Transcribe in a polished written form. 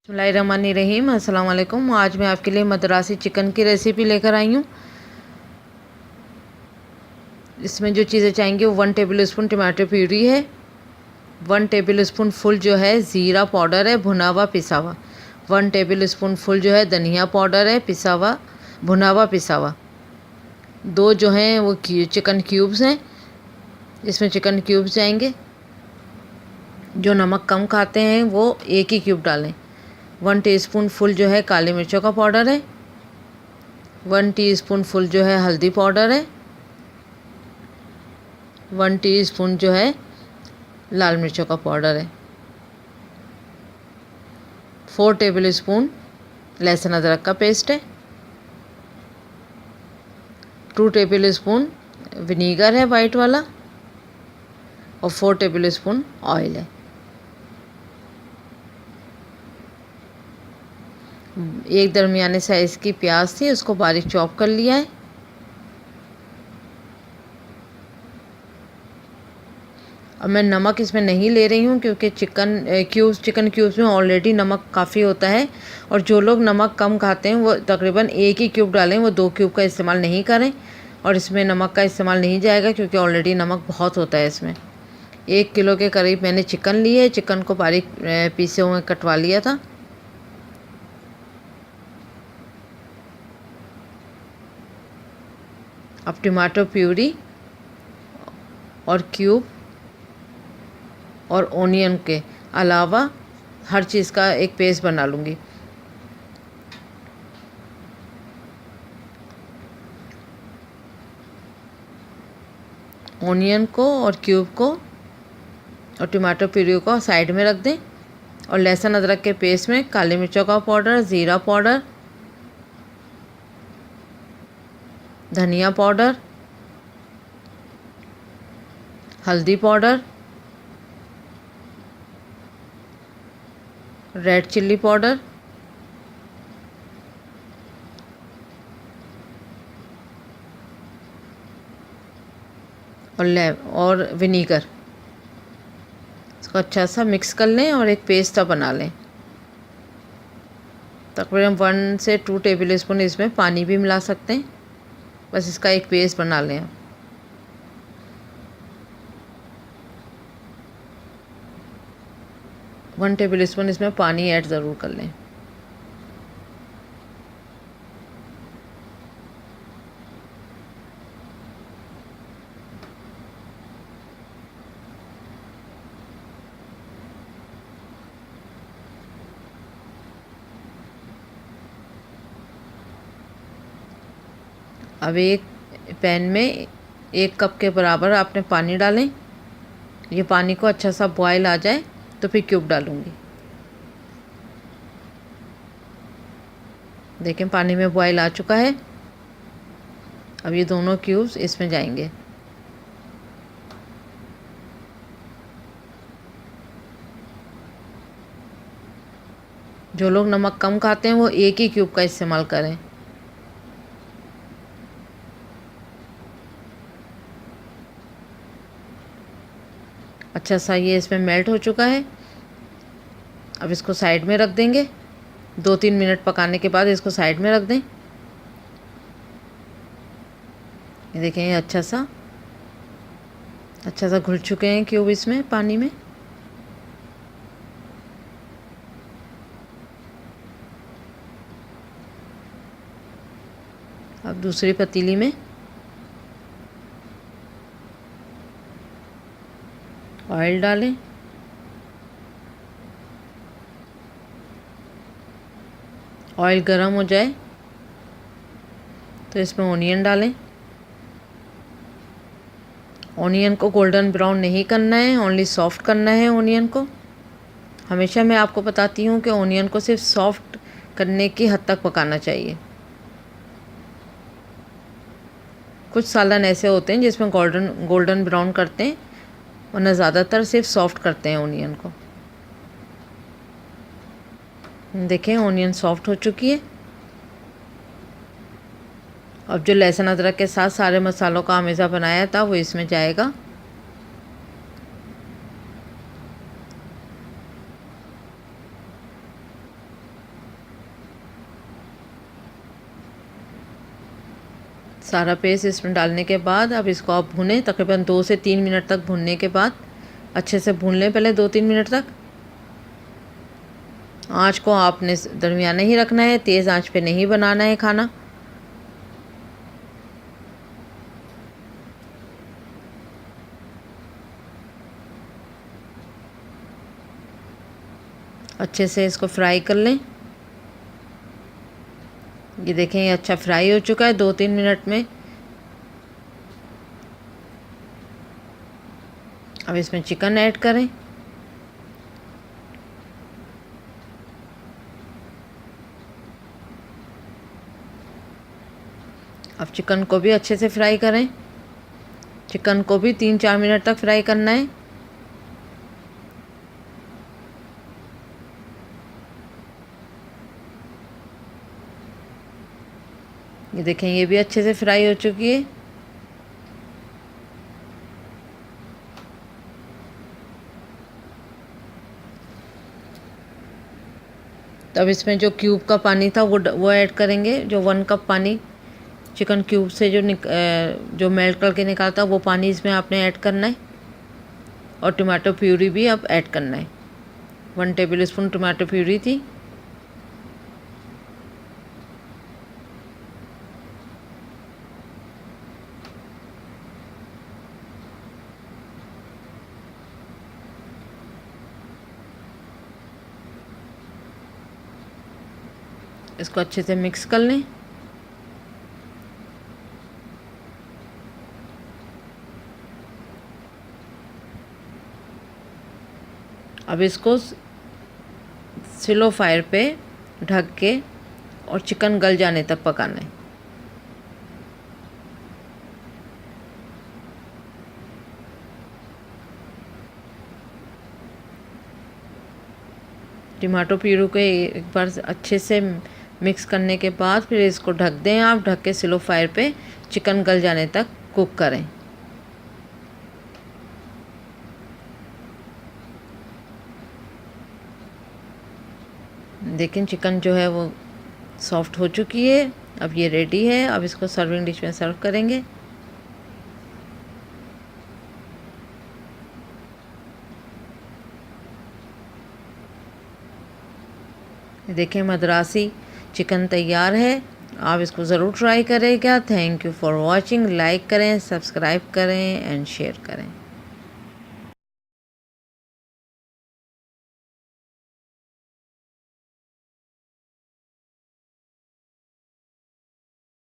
बिस्मिल्लाहिर्रहमानिर्रहीम। अस्सलाम वालेकुम। आज मैं आपके लिए मद्रासी चिकन की रेसिपी लेकर आई हूँ। इसमें जो चीज़ें चाहिए वो 1 टेबल स्पून टमाटो प्यूरी है, 1 टेबल स्पून फुल जो है ज़ीरा पाउडर है भुना हुआ पिसा हुआ, 1 टेबल स्पून फुल जो है धनिया पाउडर है पिसा हुआ भुना हुआ पिसा हुआ, 2 जो हैं वो चिकन क्यूब्स हैं, इसमें चिकन क्यूब्स जाएंगे। जो नमक कम खाते हैं वो 1 ही क्यूब डालें। 1 टीस्पून फुल जो है काली मिर्चों का पाउडर है, 1 टीस्पून फुल जो है हल्दी पाउडर है, 1 टीस्पून जो है लाल मिर्चों का पाउडर है, 4 टेबल स्पून लहसुन अदरक का पेस्ट है, 2 टेबल स्पून विनीगर है वाइट वाला और 4 टेबल स्पून ऑयल है। एक दरमियाने साइज़ की प्याज थी, उसको बारीक चॉप कर लिया है। अब मैं नमक इसमें नहीं ले रही हूँ क्योंकि चिकन क्यूब्स में ऑलरेडी नमक काफ़ी होता है और जो लोग नमक कम खाते हैं वो तकरीबन 1 ही क्यूब डालें, वो 2 क्यूब का इस्तेमाल नहीं करें। और इसमें नमक का इस्तेमाल नहीं जाएगा क्योंकि ऑलरेडी नमक बहुत होता है इसमें। 1 किलो के करीब मैंने चिकन ली है, चिकन को बारीक पीसे हुए कटवा लिया था। अब टमाटो प्यूरी और क्यूब और ओनियन के अलावा हर चीज़ का एक पेस्ट बना लूँगी। ओनियन को और क्यूब को और टमाटो प्यूरी को साइड में रख दें और लहसुन अदरक के पेस्ट में काली मिर्चों का पाउडर, ज़ीरा पाउडर, धनिया पाउडर, हल्दी पाउडर, रेड चिल्ली पाउडर और विनीगर, इसको अच्छा सा मिक्स कर लें और एक पेस्ट सा बना लें। तकरीबन 1 से 2 टेबल स्पून इसमें पानी भी मिला सकते हैं, बस इसका एक पेस्ट बना लें। 1 टेबल स्पून इसमें पानी ऐड ज़रूर कर लें। अब एक पैन में 1 कप के बराबर आपने पानी डालें। ये पानी को अच्छा सा बॉयल आ जाए तो फिर क्यूब डालूँगी। देखें पानी में बॉयल आ चुका है। अब ये दोनों क्यूब्स इसमें जाएंगे। जो लोग नमक कम खाते हैं वो 1 ही क्यूब का इस्तेमाल करें। अच्छा सा ये इसमें मेल्ट हो चुका है। अब इसको साइड में रख देंगे। 2-3 मिनट पकाने के बाद इसको साइड में रख दें। ये देखें ये अच्छा सा घुल चुके हैं क्यूब इसमें पानी में। अब दूसरी पतीली में ऑयल डालें। ऑयल गर्म हो जाए तो इसमें ओनियन डालें। ओनियन को गोल्डन ब्राउन नहीं करना है, ओनली सॉफ्ट करना है ओनियन को। हमेशा मैं आपको बताती हूँ कि ओनियन को सिर्फ सॉफ्ट करने की हद तक पकाना चाहिए। कुछ सालन ऐसे होते हैं जिसमें गोल्डन ब्राउन करते हैं, वरना ज़्यादातर सिर्फ सॉफ्ट करते हैं ओनियन को। देखें ओनियन सॉफ्ट हो चुकी है। अब जो लहसुन अदरक के साथ सारे मसालों का आमेज़ा बनाया था वो इसमें जाएगा। सारा पेस्ट इसमें डालने के बाद अब इसको आप भुनें। तकरीबन 2 से 3 मिनट तक भुनने के बाद अच्छे से भून लें पहले 2-3 मिनट तक। आँच को आपने दरमियाना ही रखना है, तेज़ आँच पे नहीं बनाना है खाना। अच्छे से इसको फ्राई कर लें। ये देखें ये अच्छा फ्राई हो चुका है 2-3 मिनट में। अब इसमें चिकन ऐड करें। अब चिकन को भी अच्छे से फ्राई करें। चिकन को भी 3-4 मिनट तक फ्राई करना है। ये देखें ये भी अच्छे से फ्राई हो चुकी है। तब इसमें जो क्यूब का पानी था वो ऐड करेंगे। जो 1 कप पानी चिकन क्यूब से जो मेल्ट करके निकालता वो पानी इसमें आपने ऐड करना है। और टमाटो प्यूरी भी अब ऐड करना है। 1 टेबल स्पून टमाटो प्यूरी थी। इसको अच्छे से मिक्स कर लें। अब इसको स्लो फायर पे ढक के और चिकन गल जाने तक पकाना है। टमाटो प्यूरी को एक बार अच्छे से मिक्स करने के बाद फिर इसको ढक दें। आप ढक के स्लो फायर पे चिकन गल जाने तक कुक करें। देखें चिकन जो है वो सॉफ्ट हो चुकी है। अब ये रेडी है। अब इसको सर्विंग डिश में सर्व करेंगे। देखें मद्रासी चिकन तैयार है। आप इसको ज़रूर ट्राई करेगा। Thank you for watching. Like करें, सब्सक्राइब करें एंड शेयर करें।